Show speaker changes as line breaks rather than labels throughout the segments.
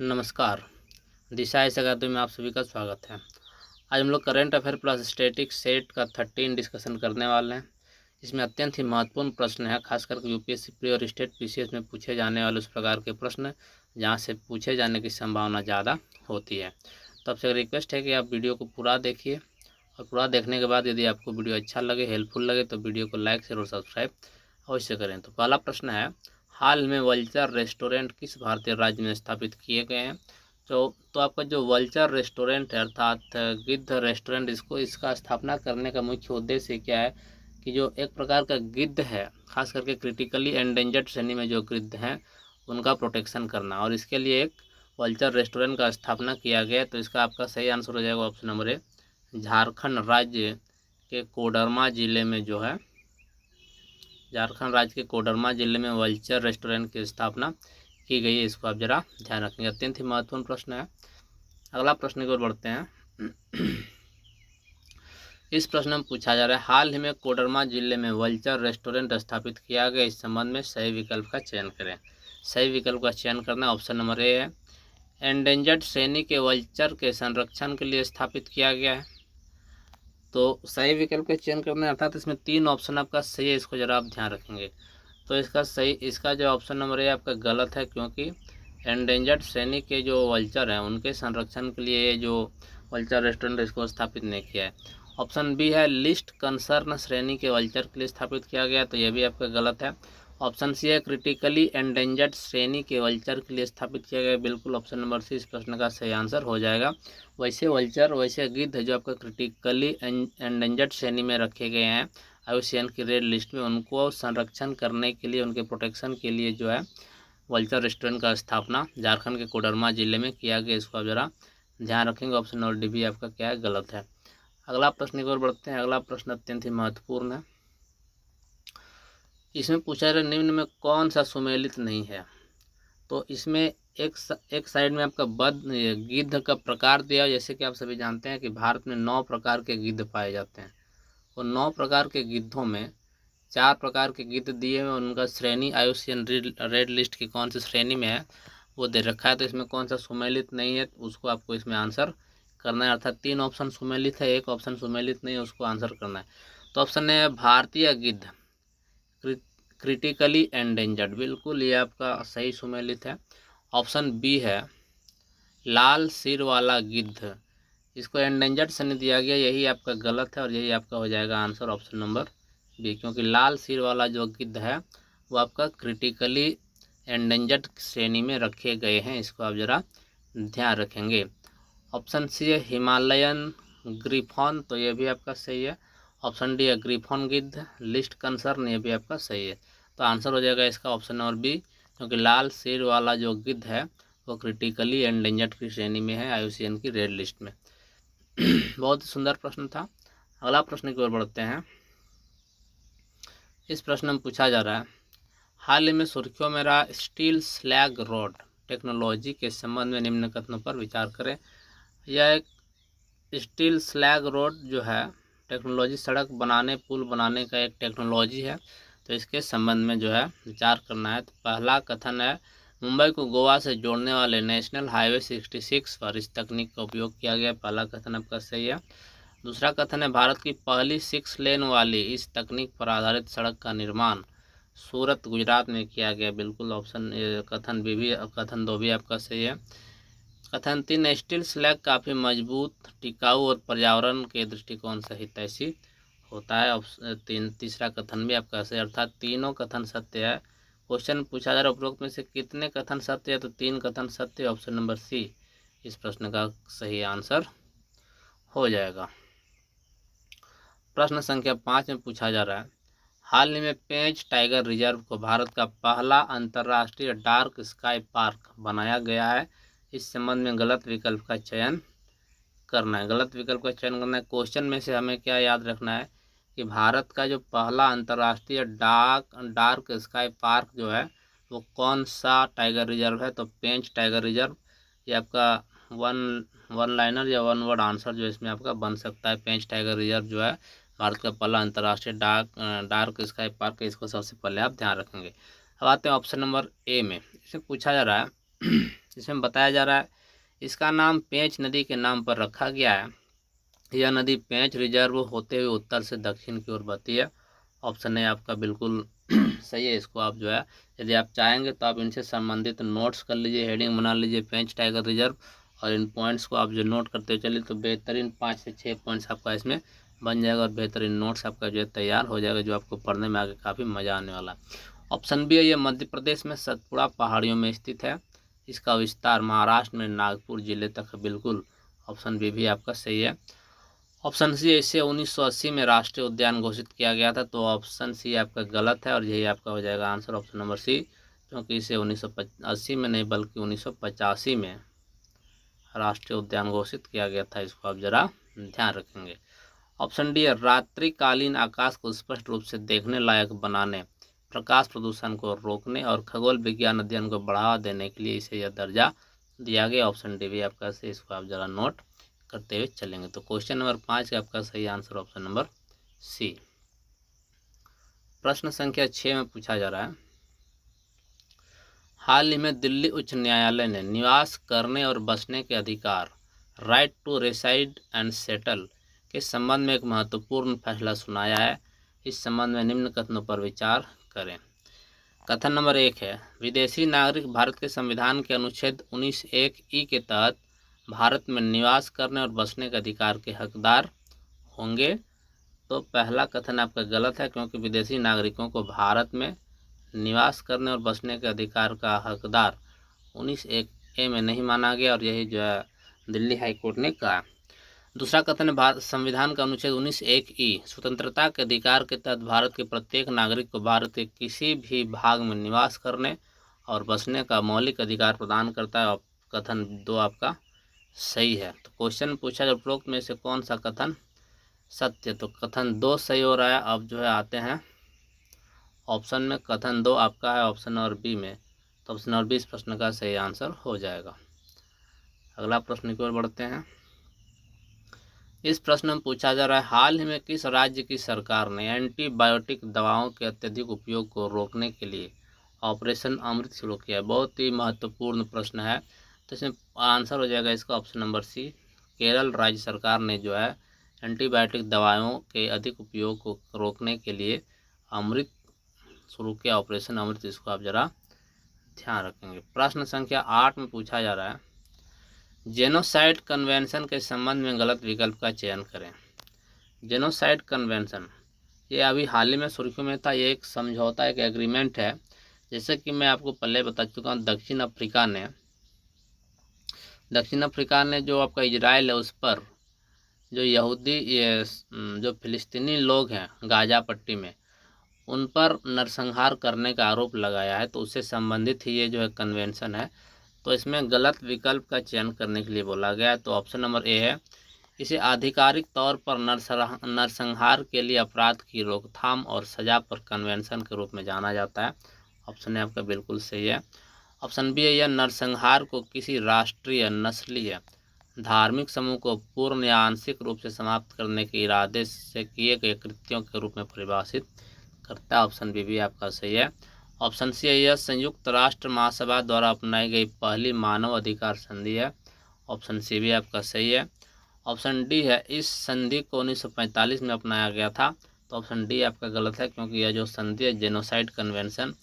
नमस्कार। दिशा इस अकादमी में आप सभी का स्वागत है। आज हम लोग current affair plus static set का 13 डिस्कशन करने वाले हैं। इसमें अत्यंत ही महत्वपूर्ण प्रश्न है, खास करके यूपीएससी प्री और स्टेट पीसीएस में पूछे जाने वाले उस प्रकार के प्रश्न जहां से पूछे जाने की संभावना ज़्यादा होती है। तो आपसे रिक्वेस्ट है कि आप वीडियो को पूरा देखिए और पूरा देखने के बाद यदि आपको वीडियो अच्छा लगे, हेल्पफुल लगे तो वीडियो को लाइक शेयर और सब्सक्राइब अवश्य करें। तो पहला प्रश्न है, हाल में वल्चर रेस्टोरेंट किस भारतीय राज्य में स्थापित किए गए हैं? तो आपका जो वल्चर रेस्टोरेंट है अर्थात गिद्ध रेस्टोरेंट, इसका स्थापना करने का मुख्य उद्देश्य क्या है कि जो एक प्रकार का गिद्ध है, खास करके क्रिटिकली एंडेंजर्ड श्रेणी में जो गिद्ध हैं उनका प्रोटेक्शन करना, और इसके लिए एक वल्चर रेस्टोरेंट का स्थापना किया गया। तो इसका आपका सही आंसर हो जाएगा ऑप्शन नंबर ए, झारखंड राज्य के कोडरमा जिले में जो है, झारखंड राज्य के कोडरमा जिले में वल्चर रेस्टोरेंट की स्थापना की गई है। इसको आप जरा ध्यान रखेंगे, अत्यंत ही महत्वपूर्ण प्रश्न है। अगला प्रश्न की ओर बढ़ते हैं। इस प्रश्न में पूछा जा रहा है, हाल ही में कोडरमा जिले में वल्चर रेस्टोरेंट स्थापित किया गया, इस संबंध में सही विकल्प का चयन करें। सही विकल्प का चयन करना ऑप्शन नंबर ए है, एंडेंजर्ड श्रेणी के वल्चर के संरक्षण के लिए स्थापित किया गया है। तो सही विकल्प का चयन करना अर्थात इसमें 3 ऑप्शन आपका सही है, इसको जरा आप ध्यान रखेंगे। तो इसका जो ऑप्शन नंबर है आपका गलत है, क्योंकि एंडेंजर्ड श्रेणी के जो वल्चर हैं उनके संरक्षण के लिए ये जो वल्चर रेस्टोरेंट इसको स्थापित नहीं किया है। ऑप्शन बी है, लिस्ट कंसर्न श्रेणी के वल्चर के लिए स्थापित किया गया, तो ये भी आपका गलत है। ऑप्शन सी है, क्रिटिकली एंडेंजर्ड श्रेणी के वल्चर के लिए स्थापित किया गया, बिल्कुल ऑप्शन नंबर सी इस प्रश्न का सही आंसर हो जाएगा। वैसे गिद्ध जो आपका क्रिटिकली एंडेंजर्ड श्रेणी में रखे गए हैं IUCN की रेड लिस्ट में, उनको संरक्षण करने के लिए, उनके प्रोटेक्शन के लिए जो है वल्चर रेस्टोरेंट का स्थापना झारखंड के कोडरमा जिले में किया गया। इसको आप जरा ध्यान रखेंगे, ऑप्शन नंबर डी भी आपका क्या है, गलत है। अगला प्रश्न की ओर बढ़ते हैं। अगला प्रश्न अत्यंत ही महत्वपूर्ण है। इसमें पूछा जा रहा है, निम्न में कौन सा सुमेलित नहीं है? तो इसमें एक साइड में आपका गिद्ध का प्रकार दिया, जैसे कि आप सभी जानते हैं कि भारत में 9 प्रकार के गिद्ध पाए जाते हैं। और 9 प्रकार के गिद्धों में 4 प्रकार के गिद्ध दिए हुए, उनका श्रेणी IUCN रेड लिस्ट की कौन सी श्रेणी में है वो दे रखा है। तो इसमें कौन सा सुमेलित नहीं है उसको आपको इसमें आंसर करना है, अर्थात 3 ऑप्शन सुमेलित है, एक ऑप्शन सुमेलित नहीं है, उसको आंसर करना है। तो ऑप्शन है भारतीय गिद्ध क्रिटिकली एंडेंजर्ड, बिल्कुल ये आपका सही सुमेलित है। ऑप्शन बी है लाल सिर वाला गिद्ध, इसको एंडेंजर्ड श्रेणी दिया गया, यही आपका गलत है और यही आपका हो जाएगा आंसर ऑप्शन नंबर बी, क्योंकि लाल सिर वाला जो गिद्ध है वो आपका क्रिटिकली एंडेंजर्ड श्रेणी में रखे गए हैं। इसको आप ज़रा ध्यान रखेंगे। ऑप्शन सी है हिमालयन ग्रिफॉन, तो ये भी आपका सही है। ऑप्शन डी है ग्रिफॉन गिद्ध लिस्ट कंसर्न, ये भी आपका सही है। तो आंसर हो जाएगा इसका ऑप्शन नंबर बी, क्योंकि लाल सिर वाला जो गिद्ध है वो क्रिटिकली एंडेंजर्ड की श्रेणी में है IUCN की रेड लिस्ट में। बहुत ही सुंदर प्रश्न था। अगला प्रश्न की ओर बढ़ते हैं। इस प्रश्न में पूछा जा रहा है, हाल ही में सुर्खियों में रहा स्टील स्लैग रोड टेक्नोलॉजी के संबंध में निम्न कथनों पर विचार करें। यह एक स्टील स्लैग रोड जो है टेक्नोलॉजी, सड़क बनाने, पुल बनाने का एक टेक्नोलॉजी है। तो इसके संबंध में जो है विचार करना है। तो पहला कथन है, मुंबई को गोवा से जोड़ने वाले नेशनल हाईवे 66 पर इस तकनीक का उपयोग किया गया, पहला कथन आपका सही है। दूसरा कथन है, भारत की पहली 6 लेन वाली इस तकनीक पर आधारित सड़क का निर्माण सूरत गुजरात में किया गया, बिल्कुल ऑप्शन कथन बी भी, कथन 2 भी आपका सही है। कथन 3, स्टील स्लैग काफ़ी मजबूत, टिकाऊ और पर्यावरण के दृष्टिकोण से हितैषी होता है। तीसरा कथन भी आपका सही, अर्थात तीनों कथन सत्य है। क्वेश्चन पूछा जा रहा है उपरोक्त में से कितने कथन सत्य है? तो 3 कथन सत्य, ऑप्शन नंबर सी इस प्रश्न का सही आंसर हो जाएगा। प्रश्न संख्या 5 में पूछा जा रहा है, हाल ही में पेंच टाइगर रिजर्व को भारत का पहला अंतर्राष्ट्रीय डार्क स्काई पार्क बनाया गया है, इस संबंध में गलत विकल्प का चयन करना है। गलत विकल्प का चयन करना है। क्वेश्चन में से हमें क्या याद रखना है कि भारत का जो पहला अंतर्राष्ट्रीय डार्क स्काई पार्क जो है वो कौन सा टाइगर रिजर्व है? तो पेंच टाइगर रिजर्व। ये आपका वन लाइनर या वन वर्ड आंसर जो इसमें आपका बन सकता है। पेंच टाइगर रिजर्व जो है भारत का पहला अंतर्राष्ट्रीय डार्क स्काई पार्क है, इसको सबसे पहले आप ध्यान रखेंगे। अब आते हैं ऑप्शन नंबर ए में। इसमें पूछा जा रहा है इसमें बताया जा रहा है इसका नाम पेंच नदी के नाम पर रखा गया है। यह नदी पेंच रिजर्व होते हुए उत्तर से दक्षिण की ओर बहती है। ऑप्शन ए आपका बिल्कुल सही है। इसको आप जो है यदि आप चाहेंगे तो आप इनसे संबंधित नोट्स कर लीजिए, हेडिंग बना लीजिए पेंच टाइगर रिजर्व, और इन पॉइंट्स को आप जो नोट करते चलिए तो बेहतरीन 5 से 6 पॉइंट्स आपका इसमें बन जाएगा और बेहतरीन नोट्स आपका जो है तैयार हो जाएगा, जो आपको पढ़ने में आगे काफ़ी मज़ा आने वाला है। ऑप्शन बी है, ये मध्य प्रदेश में सतपुड़ा पहाड़ियों में स्थित है। इसका विस्तार महाराष्ट्र में नागपुर जिले तक है। बिल्कुल ऑप्शन बी भी आपका सही है। ऑप्शन सी, इसे 1980 में राष्ट्रीय उद्यान घोषित किया गया था, तो ऑप्शन सी आपका गलत है और यही आपका हो जाएगा आंसर ऑप्शन नंबर सी, क्योंकि इसे 1980 में नहीं बल्कि 1985 में राष्ट्रीय उद्यान घोषित किया गया था। इसको आप जरा ध्यान रखेंगे। ऑप्शन डी है, रात्रिकालीन आकाश को स्पष्ट रूप से देखने लायक बनाने, प्रकाश प्रदूषण को रोकने और खगोल विज्ञान अध्ययन को बढ़ावा देने के लिए इसे यह दर्जा दिया गया। ऑप्शन डी भी आपका सही, इसको आप जरा नोट करते हुए चलेंगे। तो क्वेश्चन नंबर 5 का आपका सही आंसर ऑप्शन नंबर सी। प्रश्न संख्या 6 में पूछा जा रहा है, हाल ही में दिल्ली उच्च न्यायालय ने निवास करने और बसने के अधिकार, राइट टू रेसाइड एंड सेटल के संबंध में एक महत्वपूर्ण फैसला सुनाया है। इस संबंध में निम्न कथनों पर विचार करें। कथन नंबर 1 है, विदेशी नागरिक भारत के संविधान के अनुच्छेद 19(1) के तहत भारत में निवास करने और बसने के अधिकार के हकदार होंगे। तो पहला कथन आपका गलत है, क्योंकि विदेशी नागरिकों को भारत में निवास करने और बसने के अधिकार का हकदार 19(1) में नहीं माना गया, और यही जो है दिल्ली हाई कोर्ट ने कहा। दूसरा कथन है, भारत संविधान का अनुच्छेद 19(1) स्वतंत्रता के अधिकार के तहत भारत के प्रत्येक नागरिक को भारत के किसी भी भाग में निवास करने और बसने का मौलिक अधिकार प्रदान करता है। और कथन 2 आपका सही है। तो क्वेश्चन पूछा जब उपरोक्त में से कौन सा कथन सत्य, तो कथन 2 सही हो रहा है। अब जो है आते हैं ऑप्शन में, कथन 2 आपका है ऑप्शन नंबर बी में, तो ऑप्शन नंबर बी इस प्रश्न का सही आंसर हो जाएगा। अगला प्रश्न की ओर बढ़ते हैं। इस प्रश्न में पूछा जा रहा है, हाल ही में किस राज्य की सरकार ने एंटीबायोटिक दवाओं के अत्यधिक उपयोग को रोकने के लिए ऑपरेशन अमृत शुरू किया है। बहुत ही महत्वपूर्ण प्रश्न है, तो इसमें आंसर हो जाएगा इसका ऑप्शन नंबर सी। केरल राज्य सरकार ने जो है एंटीबायोटिक दवाओं के अधिक उपयोग को रोकने के लिए अमृत शुरू किया, ऑपरेशन अमृत। इसको आप जरा ध्यान रखेंगे। प्रश्न संख्या 8 में पूछा जा रहा है, जेनोसाइड कन्वेंशन के संबंध में गलत विकल्प का चयन करें। जेनोसाइड कन्वेंशन ये अभी हाल ही में सुर्खियों में था। ये एक समझौता, एक एग्रीमेंट है। जैसे कि मैं आपको पहले बता चुका हूँ, दक्षिण अफ्रीका ने जो आपका इजराइल है उस पर जो यहूदी जो फिलिस्तीनी लोग हैं गाजा पट्टी में, उन पर नरसंहार करने का आरोप लगाया है। तो उससे संबंधित ही ये जो है कन्वेंशन है। तो इसमें गलत विकल्प का चयन करने के लिए बोला गया है। तो ऑप्शन नंबर ए है, इसे आधिकारिक तौर पर नरसंहार के लिए अपराध की रोकथाम और सजा पर कन्वेंशन के रूप में जाना जाता है। ऑप्शन ए आपका बिल्कुल सही है। ऑप्शन बी है, यह नरसंहार को किसी राष्ट्रीय, नस्लीय, धार्मिक समूह को पूर्ण या आंशिक रूप से समाप्त करने के इरादे से किए गए कृत्यों के रूप में परिभाषित करता है। ऑप्शन बी भी आपका सही है। ऑप्शन सी है, यह संयुक्त राष्ट्र महासभा द्वारा अपनाई गई पहली मानव अधिकार संधि है। ऑप्शन सी भी आपका सही है। ऑप्शन डी है, इस संधि को 1945 में अपनाया गया था। तो ऑप्शन डी आपका गलत है, क्योंकि यह जो संधि है जेनोसाइड कन्वेंशन,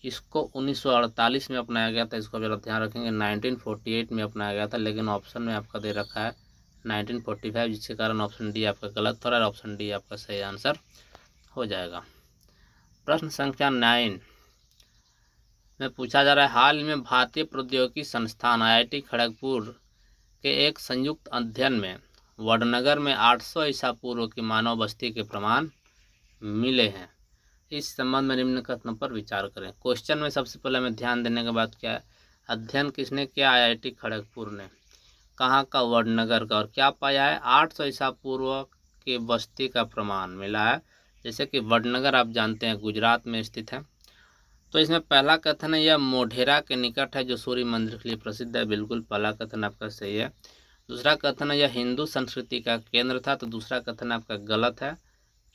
इसको 1948 में अपनाया गया था। इसको जरा ध्यान रखेंगे, 1948 में अपनाया गया था, लेकिन ऑप्शन में आपका दे रखा है 1945, जिसके कारण ऑप्शन डी आपका गलत हो रहा है। ऑप्शन डी आपका सही आंसर हो जाएगा। प्रश्न संख्या 9 में पूछा जा रहा है, हाल में भारतीय प्रौद्योगिकी संस्थान IIT खड़गपुर के एक संयुक्त अध्ययन में वडनगर में 800 ईसा पूर्व की मानव बस्ती के प्रमाण मिले हैं। इस संबंध में निम्न कथनों पर विचार करें। क्वेश्चन में सबसे पहले हमें ध्यान देने के बाद क्या है, अध्ययन किसने किया, IIT खड़गपुर ने। कहाँ का, वडनगर का, और क्या पाया है, 800 ईसा पूर्व की बस्ती का प्रमाण मिला है। जैसे कि वडनगर आप जानते हैं गुजरात में स्थित है। तो इसमें पहला कथन है, यह मोढेरा के निकट है जो सूर्य मंदिर के लिए प्रसिद्ध है। बिल्कुल पहला कथन आपका सही है। दूसरा कथन है, यह हिंदू संस्कृति का केंद्र था। तो दूसरा कथन आपका गलत है।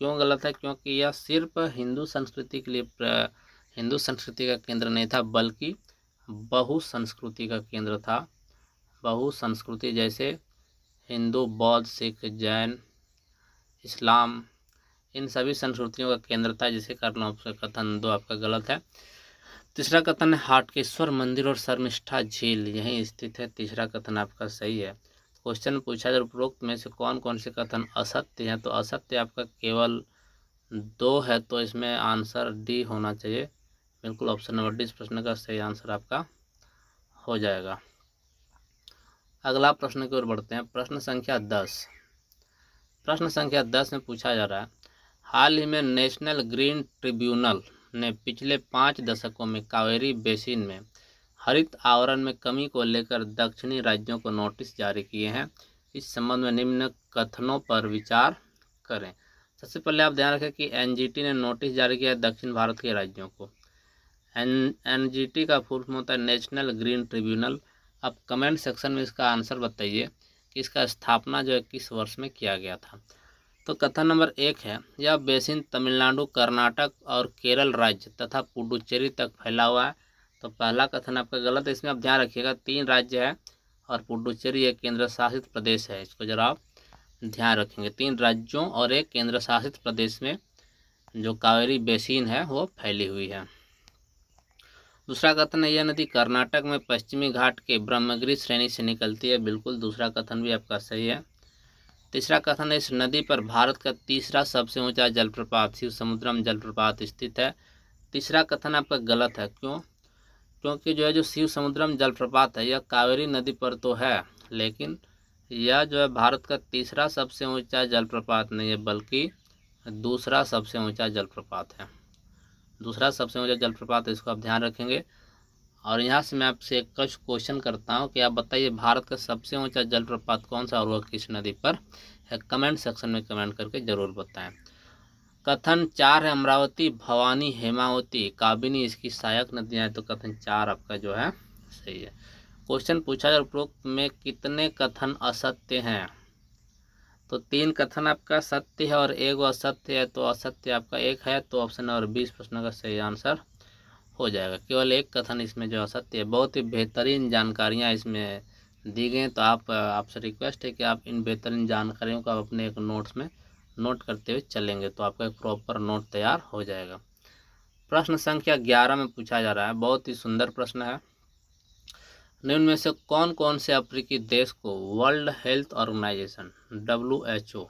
क्यों गलत है, क्योंकि यह सिर्फ हिंदू संस्कृति के लिए हिंदू संस्कृति का केंद्र नहीं था, बल्कि बहुसंस्कृति का केंद्र था। बहुसंस्कृति जैसे हिंदू, बौद्ध, सिख, जैन, इस्लाम, इन सभी संस्कृतियों का केंद्र था, जिसे करना कथन 2 आपका गलत है। तीसरा कथन है हाटकेश्वर मंदिर और शर्मिष्ठा झील यहीं स्थित है। तीसरा कथन आपका सही है। क्वेश्चन पूछा जाए उपरोक्त में से कौन कौन से कथन असत्य हैं, तो असत्य आपका केवल 2 है, तो इसमें आंसर डी होना चाहिए। बिल्कुल ऑप्शन नंबर डी इस प्रश्न का सही आंसर आपका हो जाएगा। अगला प्रश्न की ओर बढ़ते हैं। प्रश्न संख्या 10। प्रश्न संख्या 10 में पूछा जा रहा है, हाल ही में नेशनल ग्रीन ट्रिब्यूनल ने पिछले 5 दशकों में कावेरी बेसिन में हरित आवरण में कमी को लेकर दक्षिणी राज्यों को नोटिस जारी किए हैं। इस संबंध में निम्न कथनों पर विचार करें। सबसे पहले आप ध्यान रखें कि एनजीटी ने नोटिस जारी किया है दक्षिण भारत के राज्यों को। एनजीटी का फुल फॉर्म होता है नेशनल ग्रीन ट्रिब्यूनल। आप कमेंट सेक्शन में इसका आंसर बताइए कि इसका स्थापना जो है किस वर्ष में किया गया था। तो कथन नंबर 1 है, यह बेसिन तमिलनाडु, कर्नाटक और केरल राज्य तथा पुडुचेरी तक फैला हुआ है। तो पहला कथन आपका गलत है। इसमें आप ध्यान रखिएगा 3 राज्य है और पुडुचेरी एक केंद्र शासित प्रदेश है। इसको जरा आप ध्यान रखेंगे, 3 राज्यों और एक केंद्र शासित प्रदेश में जो कावेरी बेसिन है वो फैली हुई है। दूसरा कथन है, यह नदी कर्नाटक में पश्चिमी घाट के ब्रह्मगिरी श्रेणी से निकलती है। बिल्कुल दूसरा कथन भी आपका सही है। तीसरा कथन है, इस नदी पर भारत का तीसरा सबसे ऊंचा जलप्रपात शिव समुद्रम जलप्रपात स्थित है। तीसरा कथन आपका गलत है। क्यों? क्योंकि जो शिव समुद्रम जलप्रपात है यह कावेरी नदी पर तो है, लेकिन यह जो है भारत का तीसरा सबसे ऊंचा जलप्रपात नहीं है, बल्कि दूसरा सबसे ऊंचा जलप्रपात है। दूसरा सबसे ऊंचा जलप्रपात है, इसको आप ध्यान रखेंगे। और यहाँ से मैं आपसे एक क्वेश्चन करता हूँ कि आप बताइए भारत का सबसे ऊंचा जलप्रपात कौन सा और वह किस नदी पर है। कमेंट सेक्शन में कमेंट करके जरूर बताएं। कथन 4 है, अमरावती, भवानी, हेमावती, काबिनी इसकी सहायक नदियाँ हैं। तो कथन 4 आपका जो है सही है। क्वेश्चन पूछा जाए उपरोक्त में कितने कथन असत्य हैं, तो 3 कथन आपका सत्य है और 1 असत्य है। तो असत्य आपका 1 है, तो ऑप्शन नंबर 20 प्रश्न का सही आंसर हो जाएगा। केवल 1 कथन इसमें जो असत्य है। बहुत ही बेहतरीन जानकारियाँ इसमें दी गई, तो आपसे रिक्वेस्ट है कि आप इन बेहतरीन जानकारियों को अपने एक नोट्स में नोट करते हुए चलेंगे, तो आपका एक प्रॉपर नोट तैयार हो जाएगा। प्रश्न संख्या 11 में पूछा जा रहा है, बहुत ही सुंदर प्रश्न है। निम्न में से कौन कौन से अफ्रीकी देश को वर्ल्ड हेल्थ ऑर्गेनाइजेशन WHO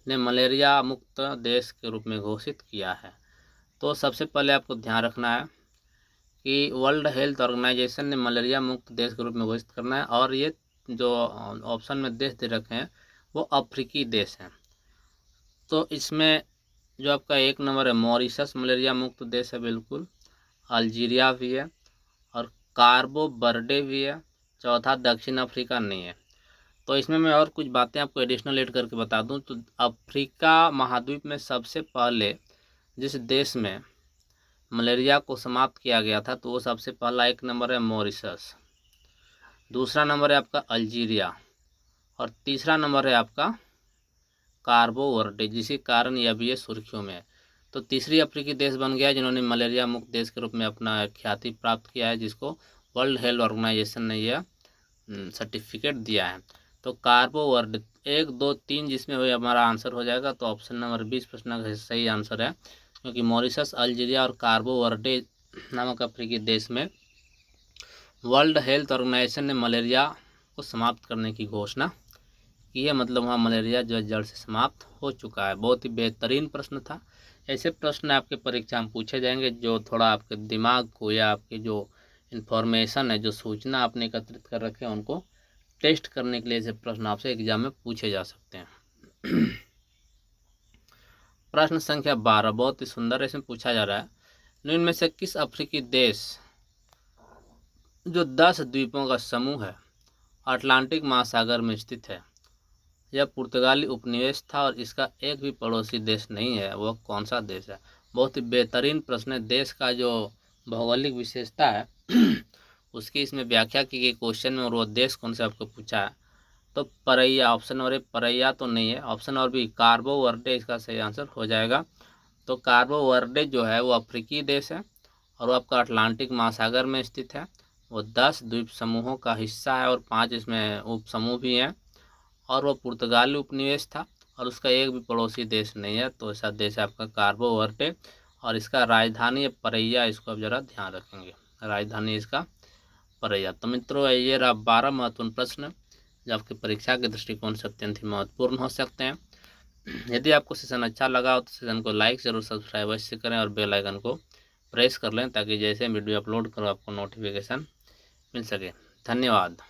ने मलेरिया मुक्त देश के रूप में घोषित किया है। तो सबसे पहले आपको ध्यान रखना है कि वर्ल्ड हेल्थ ऑर्गेनाइजेशन ने मलेरिया मुक्त देश के रूप में घोषित करना है, और ये जो ऑप्शन में देश दे रखे हैं वो अफ्रीकी देश हैं। तो इसमें जो आपका 1 नंबर है मॉरिशस मलेरिया मुक्त देश है, बिल्कुल। अल्जीरिया भी है और कार्बो बर्डे भी है। चौथा दक्षिण अफ्रीका नहीं है। तो इसमें मैं और कुछ बातें आपको एडिशनल ऐड करके बता दूं, तो अफ्रीका महाद्वीप में सबसे पहले जिस देश में मलेरिया को समाप्त किया गया था, तो वो सबसे पहला 1 नंबर है मॉरिशस, दूसरा नंबर है आपका अल्जीरिया और तीसरा नंबर है आपका कार्बो वर्डे, जिसके कारण यह भी सुर्खियों में है। तो तीसरी अफ्रीकी देश बन गया जिन्होंने मलेरिया मुक्त देश के रूप में अपना ख्याति प्राप्त किया है, जिसको वर्ल्ड हेल्थ ऑर्गेनाइजेशन ने यह सर्टिफिकेट दिया है। तो कार्बो वर्डे 1, 2, 3 जिसमें हुए हमारा आंसर हो जाएगा। तो ऑप्शन नंबर 20 प्रश्न का सही आंसर है, क्योंकि मॉरिशस, अल्जीरिया और कार्बो वर्डे नामक अफ्रीकी देश में वर्ल्ड हेल्थ ऑर्गेनाइजेशन ने मलेरिया को समाप्त करने की घोषणा की है। मतलब वहाँ मलेरिया जो है जड़ से समाप्त हो चुका है। बहुत ही बेहतरीन प्रश्न था। ऐसे प्रश्न आपके परीक्षा में पूछे जाएंगे जो थोड़ा आपके दिमाग को या आपके जो इन्फॉर्मेशन है, जो सूचना आपने एकत्रित कर रखे हैं, उनको टेस्ट करने के लिए ऐसे प्रश्न आपसे एग्जाम में पूछे जा सकते हैं। प्रश्न संख्या 12 बहुत ही सुंदर, इसमें पूछा जा रहा है, निम्न में से किस अफ्रीकी देश जो 10 द्वीपों का समूह है अटलांटिक महासागर में स्थित है, यह पुर्तगाली उपनिवेश था और इसका एक भी पड़ोसी देश नहीं है, वह कौन सा देश है। बहुत ही बेहतरीन प्रश्न है। देश का जो भौगोलिक विशेषता है उसकी इसमें व्याख्या की गई क्वेश्चन में, और वो देश कौन सा आपको पूछा है। तो परैया, ऑप्शन नंबर 1 परैया तो नहीं है। ऑप्शन नंबर बी कार्बो वर्डे इसका सही आंसर हो जाएगा। तो कार्बो वर्डे जो है वो अफ्रीकी देश है और वो आपका अटलांटिक महासागर में स्थित है। वो 10 द्वीप समूहों का हिस्सा है और 5 इसमें उप समूह भी हैं। और वो पुर्तगाली उपनिवेश था और उसका एक भी पड़ोसी देश नहीं है। तो ऐसा देश है आपका काबो वर्दे और इसका राजधानी है परैया। इसको आप ज़रा ध्यान रखेंगे, राजधानी इसका परैया। तो मित्रों, ये रहा 12 महत्वपूर्ण प्रश्न जो आपकी परीक्षा के दृष्टिकोण से अत्यंत ही महत्वपूर्ण हो सकते हैं। यदि आपको सेशन अच्छा लगा हो तो सेशन को लाइक जरूर, सब्सक्राइब अवश्य करें और बेल आइकन को प्रेस कर लें ताकि जैसे वीडियो अपलोड करो आपको नोटिफिकेशन मिल सके। धन्यवाद।